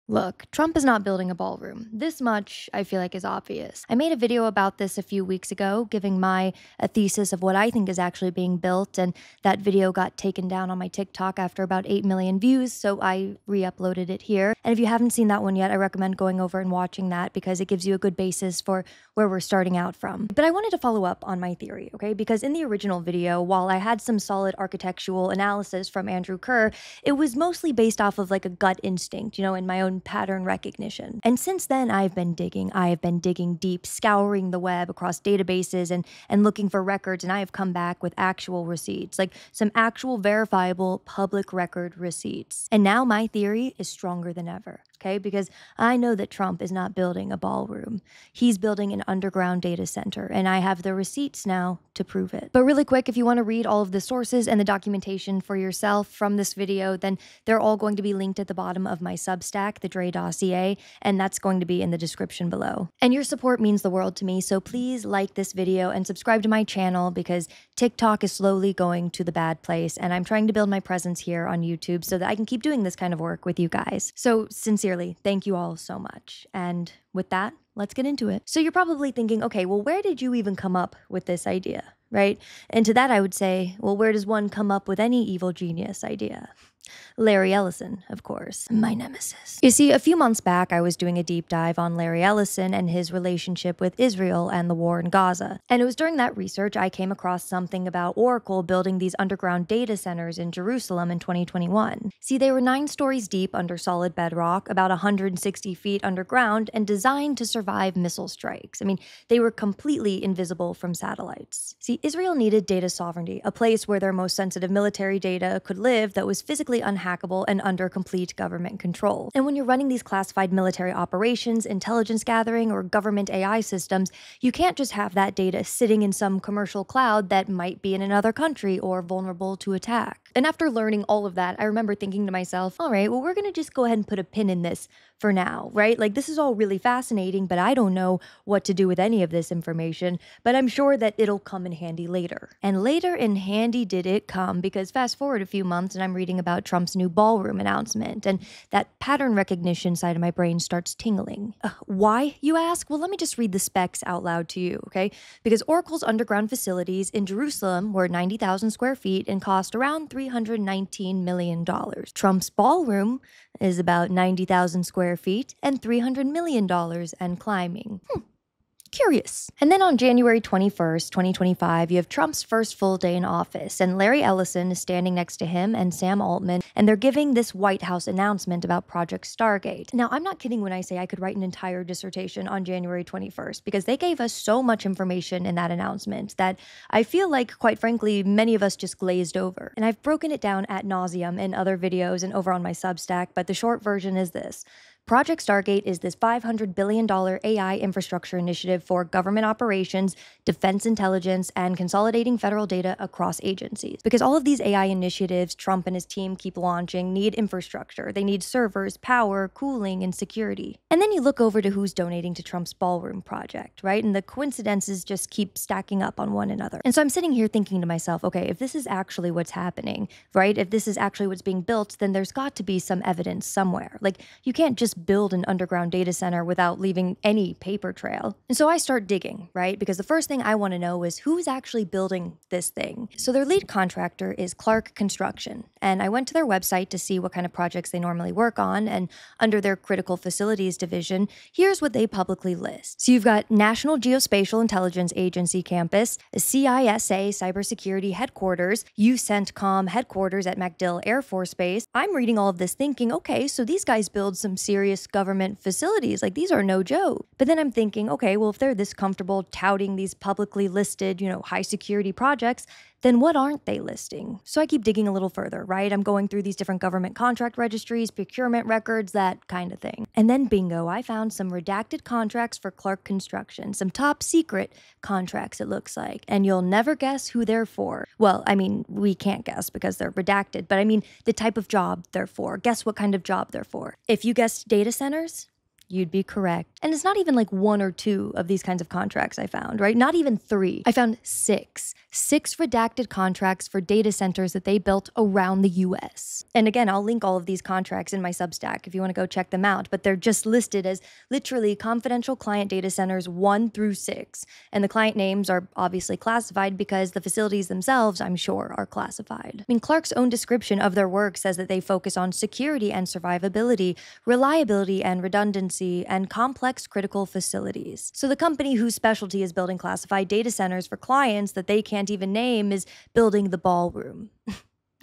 Look, Trump is not building a ballroom. This much, I feel like, is obvious. I made a video about this a few weeks ago, giving a thesis of what I think is actually being built, and that video got taken down on my TikTok after about 8 million views, so I re-uploaded it here. And if you haven't seen that one yet, I recommend going over and watching that because it gives you a good basis for where we're starting out from. But I wanted to follow up on my theory, okay? Because in the original video, while I had some solid architectural analysis from Andrew Kerr, it was mostly based off of like a gut instinct, in my own pattern recognition. And since then, I have been digging deep, scouring the web across databases and looking for records, and I have come back with actual receipts, like some actual verifiable public record receipts. And now my theory is stronger than ever, okay? Because I know that Trump is not building a ballroom. He's building an underground data center, and I have the receipts now to prove it. But really quick, if you want to read all of the sources and the documentation for yourself from this video, then they're all going to be linked at the bottom of my Substack, the Drey Dossier, and that's going to be in the description below. And your support means the world to me, so please like this video and subscribe to my channel because TikTok is slowly going to the bad place, and I'm trying to build my presence here on YouTube so that I can keep doing this kind of work with you guys. So sincerely, thank you all so much. And with that, let's get into it. So you're probably thinking, okay, well, where did you even come up with this idea, right? And to that I would say, well, where does one come up with any evil genius idea? Larry Ellison, of course, my nemesis. You see, a few months back, I was doing a deep dive on Larry Ellison and his relationship with Israel and the war in Gaza. And it was during that research I came across something about Oracle building these underground data centers in Jerusalem in 2021. See, they were 9 stories deep under solid bedrock, about 160 feet underground, and designed to survive missile strikes. I mean, they were completely invisible from satellites. See, Israel needed data sovereignty, a place where their most sensitive military data could live that was physically unhackable and under complete government control. And when you're running these classified military operations, intelligence gathering, or government AI systems, you can't just have that data sitting in some commercial cloud that might be in another country or vulnerable to attack. And after learning all of that, I remember thinking to myself, all right, well, we're gonna just go ahead and put a pin in this for now, right? Like, this is all really fascinating, but I don't know what to do with any of this information, but I'm sure that it'll come in handy later. And later in handy did it come, because fast forward a few months and I'm reading about Trump's new ballroom announcement, and that pattern recognition side of my brain starts tingling. Why, you ask? Well, let me just read the specs out loud to you, okay? Because Oracle's underground facilities in Jerusalem were 90,000 square feet and cost around $319 million. Trump's ballroom is about 90,000 square feet and $300 million and climbing. Curious. And then on January 21st, 2025, you have Trump's first full day in office, and Larry Ellison is standing next to him and Sam Altman, and they're giving this White House announcement about Project Stargate. Now, I'm not kidding when I say I could write an entire dissertation on January 21st, because they gave us so much information in that announcement that I feel like, quite frankly, many of us just glazed over. And I've broken it down ad nauseum in other videos and over on my Substack, but the short version is this. Project Stargate is this $500 billion AI infrastructure initiative for government operations, defense intelligence, and consolidating federal data across agencies. Because all of these AI initiatives Trump and his team keep launching need infrastructure. They need servers, power, cooling, and security. And then you look over to who's donating to Trump's ballroom project, right? And the coincidences just keep stacking up on one another. And so I'm sitting here thinking to myself, okay, if this is actually what's happening, right? If this is actually what's being built, then there's got to be some evidence somewhere. Like, you can't just build an underground data center without leaving any paper trail. And so I start digging, right? Because the first thing I want to know is who's actually building this thing. So their lead contractor is Clark Construction. And I went to their website to see what kind of projects they normally work on. And under their critical facilities division, here's what they publicly list. So you've got National Geospatial Intelligence Agency campus, a CISA cybersecurity headquarters, UCENTCOM headquarters at MacDill Air Force Base. I'm reading all of this thinking, okay, so these guys build some serious government facilities. Like, these are no joke. But then I'm thinking, okay, well, if they're this comfortable touting these publicly listed, high security projects, then what aren't they listing? So I keep digging a little further, right? I'm going through these different government contract registries, procurement records, that kind of thing. And then bingo, I found some redacted contracts for Clark Construction, some top secret contracts, it looks like. And you'll never guess who they're for. Well, I mean, we can't guess because they're redacted, but I mean the type of job they're for. Guess what kind of job they're for. If you guessed data centers, You'd be correct. And it's not even like one or two of these kinds of contracts I found, right? Not even three. I found six redacted contracts for data centers that they built around the US. And again, I'll link all of these contracts in my Substack if you want to go check them out, but they're just listed as literally confidential client data centers 1 through 6. And the client names are obviously classified because the facilities themselves, I'm sure, are classified. I mean, Clark's own description of their work says that they focus on security and survivability, reliability and redundancy, and complex critical facilities. So the company whose specialty is building classified data centers for clients that they can't even name is building the ballroom.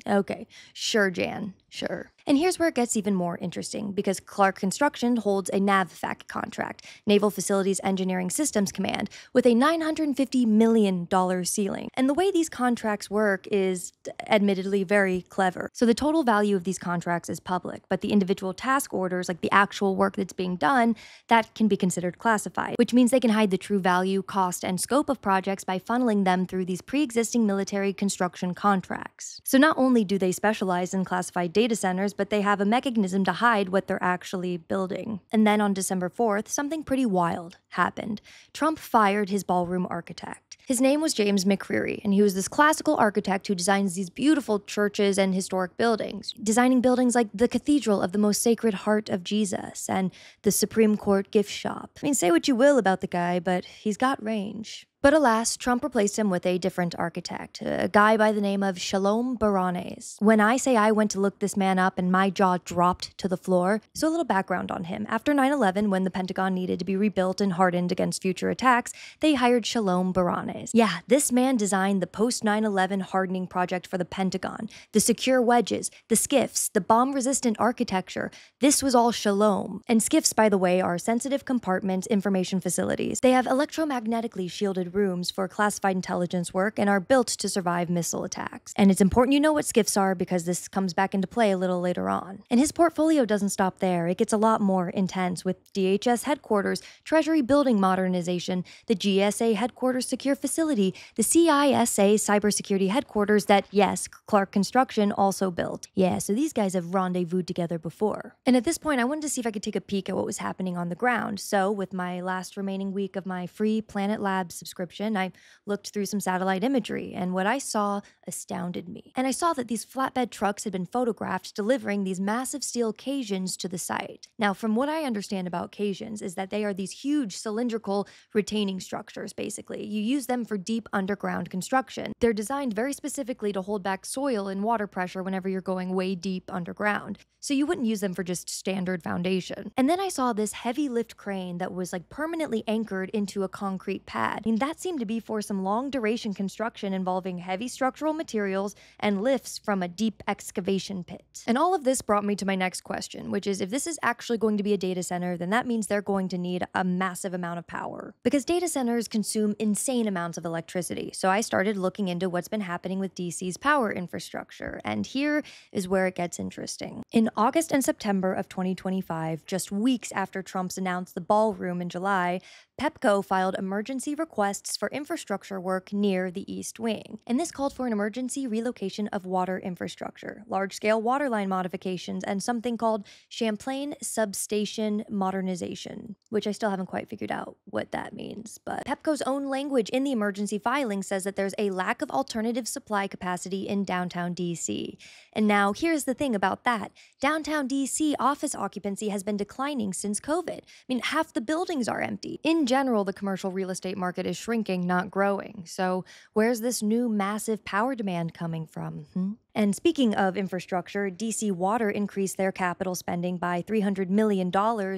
Okay, sure, Jan, sure. And here's where it gets even more interesting, because Clark Construction holds a NAVFAC contract, Naval Facilities Engineering Systems Command, with a $950 million ceiling. And the way these contracts work is admittedly very clever. So the total value of these contracts is public, but the individual task orders, like the actual work that's being done, that can be considered classified, which means they can hide the true value, cost, and scope of projects by funneling them through these pre-existing military construction contracts. So not only do they specialize in classified data centers, but they have a mechanism to hide what they're actually building. And then on December 4th, something pretty wild happened. Trump fired his ballroom architect. His name was James McCreary, and he was this classical architect who designs these beautiful churches and historic buildings, designing buildings like the Cathedral of the Most Sacred Heart of Jesus and the Supreme Court gift shop. I mean, say what you will about the guy, but he's got range. But alas, Trump replaced him with a different architect, a guy by the name of Shalom Baranes. When I say I went to look this man up and my jaw dropped to the floor, so a little background on him. After 9/11, when the Pentagon needed to be rebuilt and hardened against future attacks, they hired Shalom Baranes. Yeah, this man designed the post-9/11 hardening project for the Pentagon, the secure wedges, the skiffs, the bomb-resistant architecture. This was all Shalom. And skiffs, by the way, are sensitive compartment information facilities. They have electromagnetically shielded rooms for classified intelligence work and are built to survive missile attacks. And it's important you know what skiffs are because this comes back into play a little later on. And his portfolio doesn't stop there. It gets a lot more intense with DHS headquarters, Treasury building modernization, the GSA headquarters secure facility, the CISA cybersecurity headquarters that, yes, Clark Construction also built. Yeah, so these guys have rendezvoused together before. And at this point, I wanted to see if I could take a peek at what was happening on the ground. So with my last remaining week of my free Planet Labs subscription, I looked through some satellite imagery, and what I saw astounded me. And I saw that these flatbed trucks had been photographed delivering these massive steel caissons to the site. Now, from what I understand about caissons is that they are these huge cylindrical retaining structures, basically. You use them for deep underground construction. They're designed very specifically to hold back soil and water pressure whenever you're going way deep underground. So you wouldn't use them for just standard foundation. And then I saw this heavy lift crane that was like permanently anchored into a concrete pad. I mean, that seemed to be for some long duration construction involving heavy structural materials and lifts from a deep excavation pit. And all of this brought me to my next question, which is if this is actually going to be a data center, then that means they're going to need a massive amount of power. Because data centers consume insane amounts of electricity. So I started looking into what's been happening with DC's power infrastructure. And here is where it gets interesting. In August and September of 2025, just weeks after Trump's announced the ballroom in July, PEPCO filed emergency requests for infrastructure work near the East Wing. And this called for an emergency relocation of water infrastructure, large-scale waterline modifications, and something called Champlain Substation Modernization, which I still haven't quite figured out what that means. But PEPCO's own language in the emergency filing says that there's a lack of alternative supply capacity in downtown DC. And now here's the thing about that. Downtown DC office occupancy has been declining since COVID. I mean, half the buildings are empty. In general, the commercial real estate market is shrinking, not growing. So where's this new massive power demand coming from? And speaking of infrastructure, DC Water increased their capital spending by $300 million,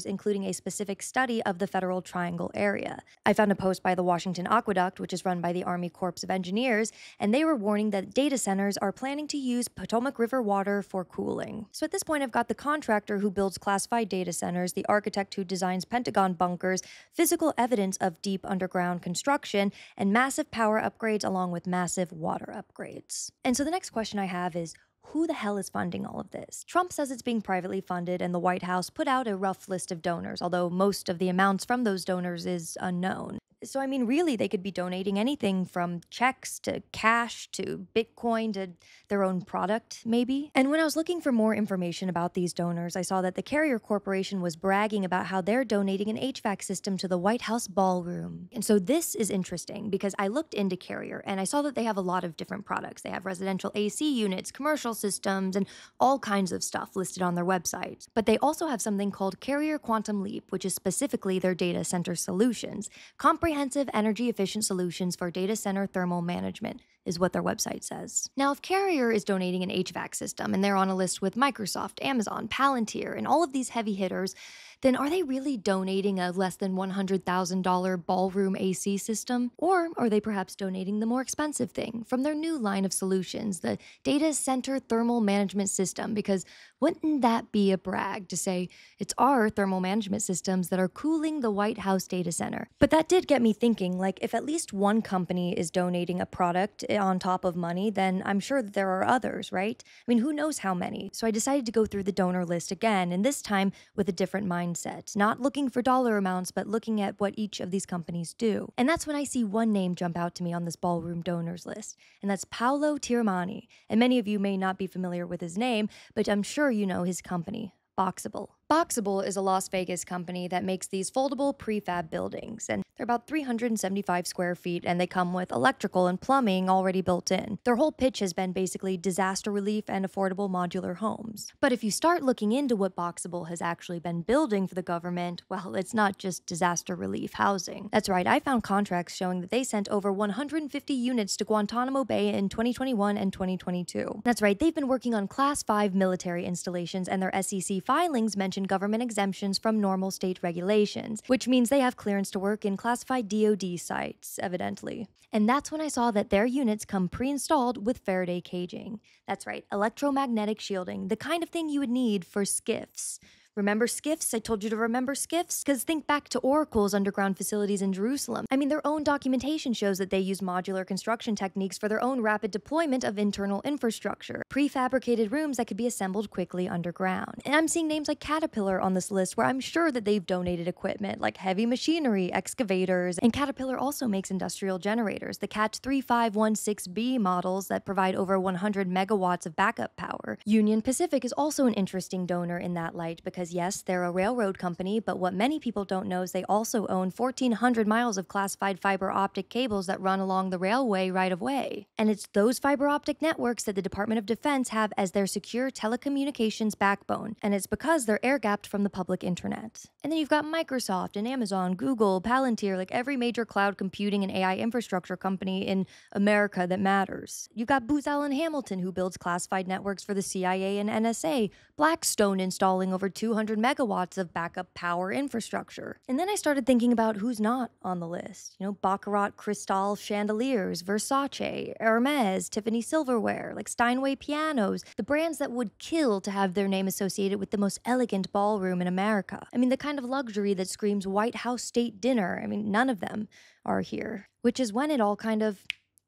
including a specific study of the Federal Triangle area. I found a post by the Washington Aqueduct, which is run by the Army Corps of Engineers, and they were warning that data centers are planning to use Potomac River water for cooling. So at this point, I've got the contractor who builds classified data centers, the architect who designs Pentagon bunkers, physical evidence of deep underground construction, and massive power upgrades along with massive water upgrades. And so the next question I have is, who the hell is funding all of this? Trump says it's being privately funded, and the White House put out a rough list of donors, although most of the amounts from those donors is unknown. So, I mean, really, they could be donating anything from checks to cash to Bitcoin to their own product, maybe. And when I was looking for more information about these donors, I saw that the Carrier Corporation was bragging about how they're donating an HVAC system to the White House ballroom. And so this is interesting because I looked into Carrier and I saw that they have a lot of different products. They have residential AC units, commercial systems, and all kinds of stuff listed on their website. But they also have something called Carrier Quantum Leap, which is specifically their data center solutions. Comprehensive energy efficient solutions for data center thermal management is what their website says. Now, if Carrier is donating an HVAC system and they're on a list with Microsoft, Amazon, Palantir, and all of these heavy hitters, then are they really donating a less than $100,000 ballroom AC system? Or are they perhaps donating the more expensive thing from their new line of solutions, the Data Center Thermal Management System? Because wouldn't that be a brag to say it's our thermal management systems that are cooling the White House data center? But that did get me thinking, like, if at least one company is donating a product on top of money, then I'm sure that there are others, right? I mean, who knows how many? So I decided to go through the donor list again, and this time with a different mindset, not looking for dollar amounts, but looking at what each of these companies do. And that's when I see one name jump out to me on this ballroom donors list, and that's Paolo Tiramani. And many of you may not be familiar with his name, but I'm sure you know his company, Boxable. Boxable is a Las Vegas company that makes these foldable prefab buildings, and they're about 375 square feet, and they come with electrical and plumbing already built in. Their whole pitch has been basically disaster relief and affordable modular homes. But if you start looking into what Boxable has actually been building for the government, well, it's not just disaster relief housing. That's right, I found contracts showing that they sent over 150 units to Guantanamo Bay in 2021 and 2022. That's right, they've been working on Class 5 military installations, and their SEC filings mention government exemptions from normal state regulations, which means they have clearance to work in classified DoD sites, evidently. And that's when I saw that their units come pre-installed with Faraday caging. That's right, electromagnetic shielding, the kind of thing you would need for skiffs. Remember skiffs? I told you to remember skiffs? Because think back to Oracle's underground facilities in Jerusalem. I mean, their own documentation shows that they use modular construction techniques for their own rapid deployment of internal infrastructure, prefabricated rooms that could be assembled quickly underground. And I'm seeing names like Caterpillar on this list where I'm sure that they've donated equipment like heavy machinery, excavators, and Caterpillar also makes industrial generators, the Cat 3516B models that provide over 100 megawatts of backup power. Union Pacific is also an interesting donor in that light because yes, they're a railroad company, but what many people don't know is they also own 1,400 miles of classified fiber optic cables that run along the railway right of way. And it's those fiber optic networks that the Department of Defense have as their secure telecommunications backbone, and it's because they're air-gapped from the public internet. And then you've got Microsoft and Amazon, Google, Palantir, like every major cloud computing and AI infrastructure company in America that matters. You've got Booz Allen Hamilton, who builds classified networks for the CIA and NSA, Blackstone installing over 200 megawatts of backup power infrastructure. And then I started thinking about who's not on the list. You know, Baccarat Cristal chandeliers, Versace, Hermes, Tiffany silverware, like Steinway pianos, the brands that would kill to have their name associated with the most elegant ballroom in America. I mean, the kind of luxury that screams White House state dinner. I mean, none of them are here. Which is when it all kind of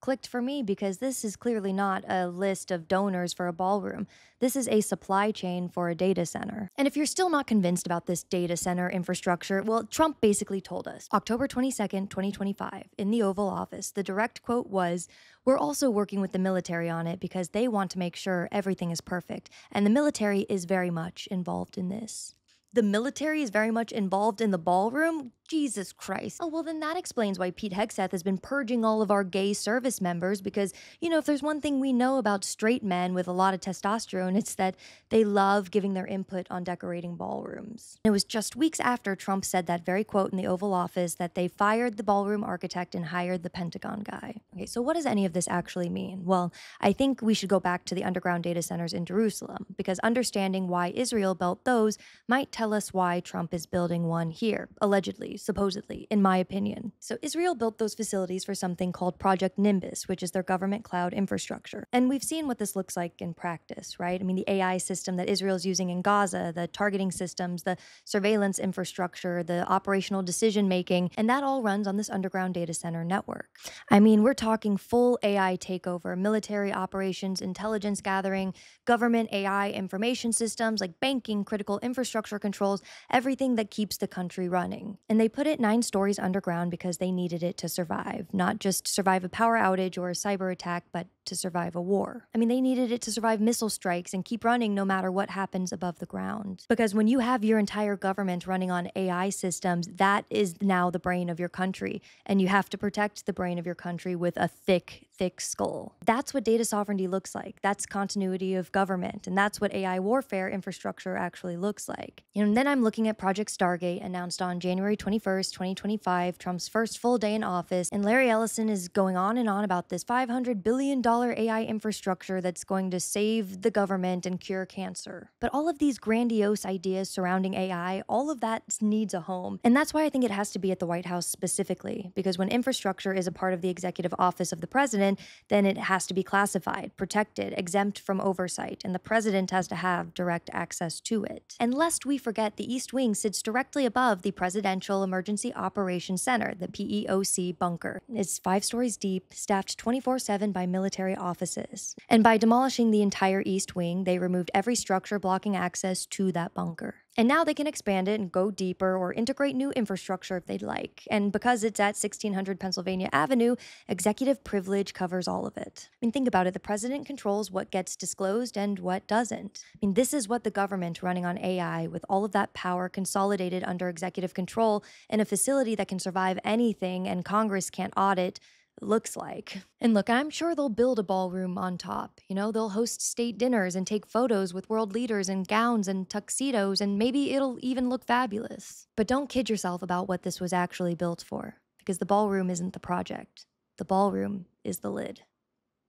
clicked for me, because this is clearly not a list of donors for a ballroom. This is a supply chain for a data center. And if you're still not convinced about this data center infrastructure, well, Trump basically told us, October 22nd, 2025, in the Oval Office, the direct quote was, "We're also working with the military on it because they want to make sure everything is perfect, and the military is very much involved in this." The military is very much involved in the ballroom? Jesus Christ. Oh, well, then that explains why Pete Hegseth has been purging all of our gay service members because, you know, if there's one thing we know about straight men with a lot of testosterone, it's that they love giving their input on decorating ballrooms. It was just weeks after Trump said that very quote in the Oval Office that they fired the ballroom architect and hired the Pentagon guy. Okay, so what does any of this actually mean? Well, I think we should go back to the underground data centers in Jerusalem, because understanding why Israel built those might tell us why Trump is building one here, allegedly, supposedly, in my opinion. So Israel built those facilities for something called Project Nimbus, which is their government cloud infrastructure. And we've seen what this looks like in practice, right? I mean, the AI system that Israel's using in Gaza, the targeting systems, the surveillance infrastructure, the operational decision-making, and that all runs on this underground data center network. I mean, we're talking full AI takeover, military operations, intelligence gathering, government AI information systems like banking, critical infrastructure controls everything that keeps the country running. And they put it 9 stories underground because they needed it to survive, not just survive a power outage or a cyber attack, but to survive a war. I mean, they needed it to survive missile strikes and keep running no matter what happens above the ground. Because when you have your entire government running on AI systems, that is now the brain of your country, and you have to protect the brain of your country with a thick skull. That's what data sovereignty looks like. That's continuity of government, and that's what AI warfare infrastructure actually looks like. And then I'm looking at Project Stargate, announced on January 21st, 2025, Trump's first full day in office, and Larry Ellison is going on and on about this $500 billion AI infrastructure that's going to save the government and cure cancer. But all of these grandiose ideas surrounding AI, all of that needs a home. And that's why I think it has to be at the White House specifically, because when infrastructure is a part of the executive office of the president, then it has to be classified, protected, exempt from oversight, and the president has to have direct access to it. And lest we forget, the East Wing sits directly above the Presidential Emergency Operations Center, the PEOC bunker. It's 5 stories deep, staffed 24/7 by military offices. And by demolishing the entire East Wing, they removed every structure blocking access to that bunker. And now they can expand it and go deeper or integrate new infrastructure if they'd like. And because it's at 1600 Pennsylvania Avenue, executive privilege covers all of it. I mean, think about it. The president controls what gets disclosed and what doesn't. I mean, this is what the government running on AI, with all of that power consolidated under executive control in a facility that can survive anything and Congress can't audit, looks like. And look, I'm sure they'll build a ballroom on top. You know, they'll host state dinners and take photos with world leaders in gowns and tuxedos, and maybe it'll even look fabulous. But don't kid yourself about what this was actually built for, because the ballroom isn't the project. The ballroom is the lid.